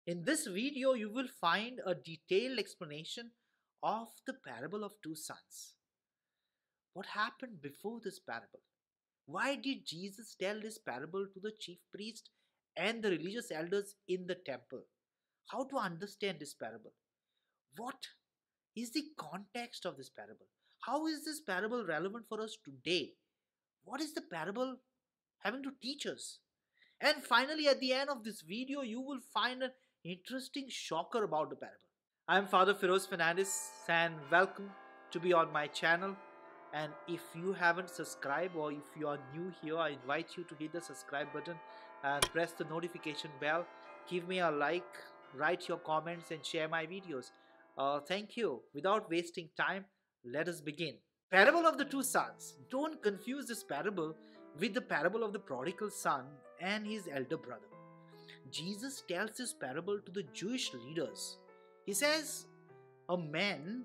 In this video, you will find a detailed explanation of the parable of two sons. What happened before this parable? Why did Jesus tell this parable to the chief priest and the religious elders in the temple? How to understand this parable? What is the context of this parable? How is this parable relevant for us today? What is the parable having to teach us? And finally, at the end of this video, you will find an interesting shocker about the parable. I am Father Feroz Fernandez and welcome to be on my channel. And if you haven't subscribed or if you are new here, I invite you to hit the subscribe button and press the notification bell. Give me a like, write your comments and share my videos. Thank you. Without wasting time, let us begin. Parable of the two sons. Don't confuse this parable with the parable of the prodigal son and his elder brother. Jesus tells this parable to the Jewish leaders. He says, a man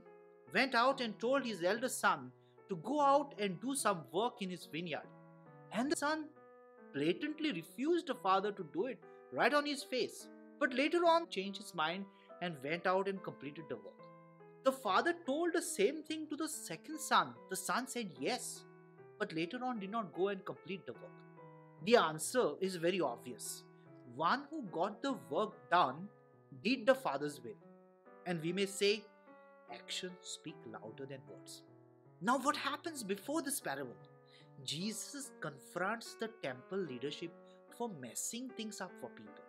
went out and told his elder son to go out and do some work in his vineyard. And the son blatantly refused the father to do it right on his face. But later on changed his mind and went out and completed the work. The father told the same thing to the second son. The son said yes, but later on did not go and complete the work. The answer is very obvious. One who got the work done did the father's will. And we may say, actions speak louder than words. Now what happens before this parable? Jesus confronts the temple leadership for messing things up for people.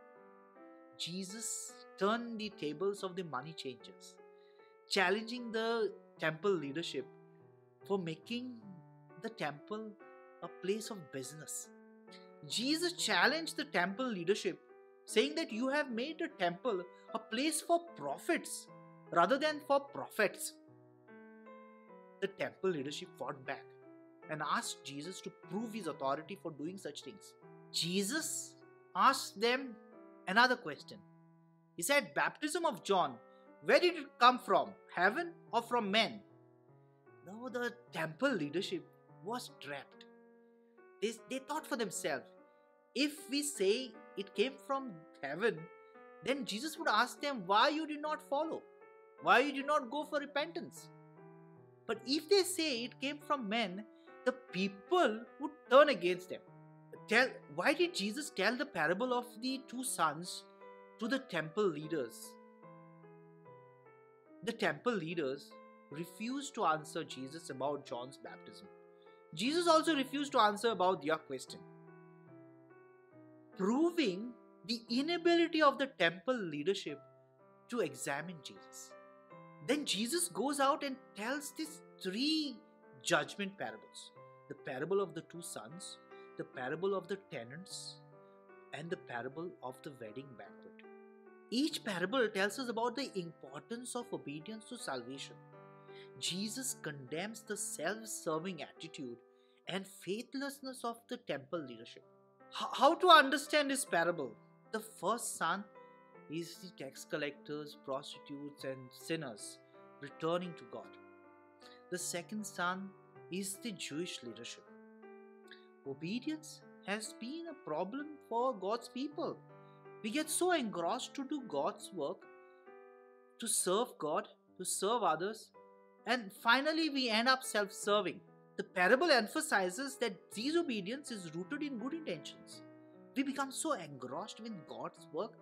Jesus turned the tables of the money changers, challenging the temple leadership for making the temple a place of business. Jesus challenged the temple leadership, saying that you have made the temple a place for prophets rather than for prophets. The temple leadership fought back and asked Jesus to prove his authority for doing such things. Jesus asked them another question. He said, baptism of John, where did it come from? Heaven or from men? Now the temple leadership was trapped. They thought for themselves, if we say it came from heaven, then Jesus would ask them why you did not follow, why you did not go for repentance. But if they say it came from men, the people would turn against them. Why did Jesus tell the parable of the two sons to the temple leaders? The temple leaders refused to answer Jesus about John's baptism. Jesus also refused to answer about their question, proving the inability of the temple leadership to examine Jesus. Then Jesus goes out and tells these three judgment parables. The parable of the two sons, the parable of the tenants, and the parable of the wedding banquet. Each parable tells us about the importance of obedience to salvation. Jesus condemns the self-serving attitude and faithlessness of the temple leadership. How to understand this parable? The first son is the tax collectors, prostitutes, and sinners returning to God. The second son is the Jewish leadership. Obedience has been a problem for God's people. We get so engrossed to do God's work, to serve God, to serve others, and finally we end up self-serving. The parable emphasizes that disobedience is rooted in good intentions. We become so engrossed with God's work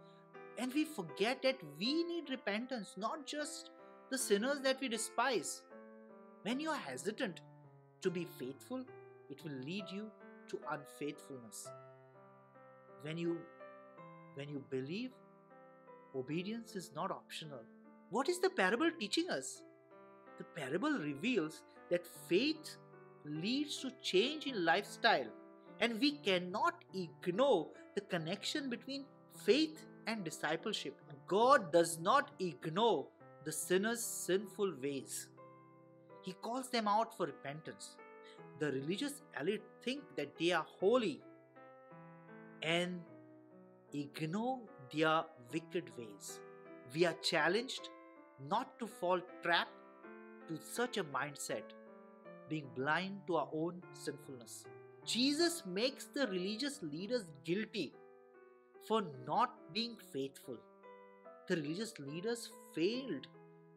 and we forget that we need repentance, not just the sinners that we despise. When you are hesitant to be faithful, it will lead you to unfaithfulness. When you believe, obedience is not optional. What is the parable teaching us? The parable reveals that faith leads to change in lifestyle, and we cannot ignore the connection between faith and discipleship. God does not ignore the sinner's sinful ways. He calls them out for repentance. The religious elite think that they are holy and ignore their wicked ways. We are challenged not to fall trap to such a mindset, being blind to our own sinfulness. Jesus makes the religious leaders guilty for not being faithful. The religious leaders failed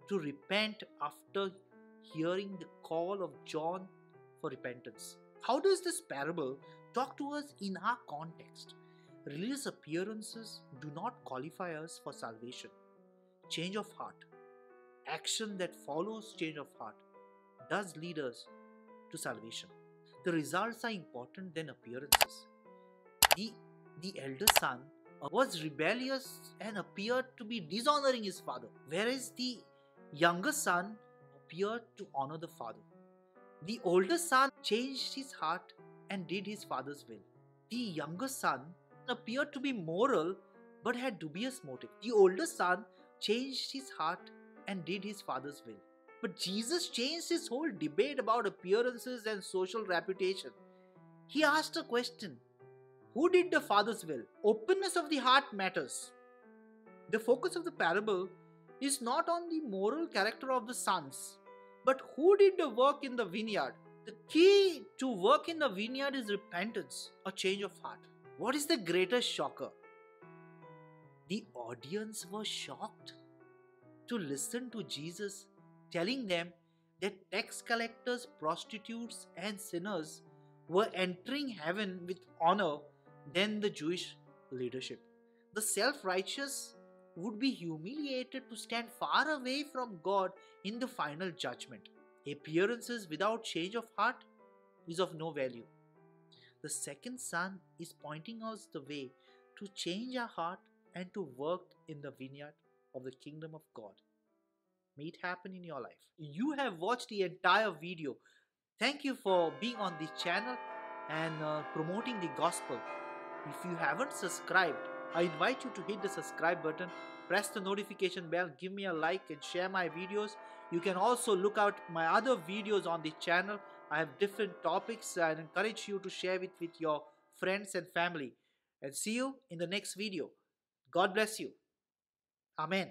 to repent after hearing the call of John for repentance. How does this parable talk to us in our context? Religious appearances do not qualify us for salvation. Change of heart, action that follows change of heart, does lead us to salvation. The results are important than appearances. The elder son was rebellious and appeared to be dishonoring his father, whereas the younger son appeared to honor the father. The older son changed his heart and did his father's will. The younger son appeared to be moral but had dubious motive. The older son changed his heart and did his father's will. But Jesus changed his whole debate about appearances and social reputation. He asked a question: who did the Father's will? Openness of the heart matters. The focus of the parable is not on the moral character of the sons, but who did the work in the vineyard. The key to work in the vineyard is repentance, a change of heart. What is the greatest shocker? The audience was shocked to listen to Jesus telling them that tax collectors, prostitutes, and sinners were entering heaven with honor than the Jewish leadership. The self-righteous would be humiliated to stand far away from God in the final judgment. Appearances without change of heart is of no value. The second son is pointing us the way to change our heart and to work in the vineyard of the kingdom of God. May it happen in your life. You have watched the entire video. Thank you for being on this channel and promoting the gospel. If you haven't subscribed, I invite you to hit the subscribe button, press the notification bell, give me a like and share my videos. You can also look out my other videos on the channel. I have different topics and encourage you to share it with your friends and family. And see you in the next video. God bless you. Amen.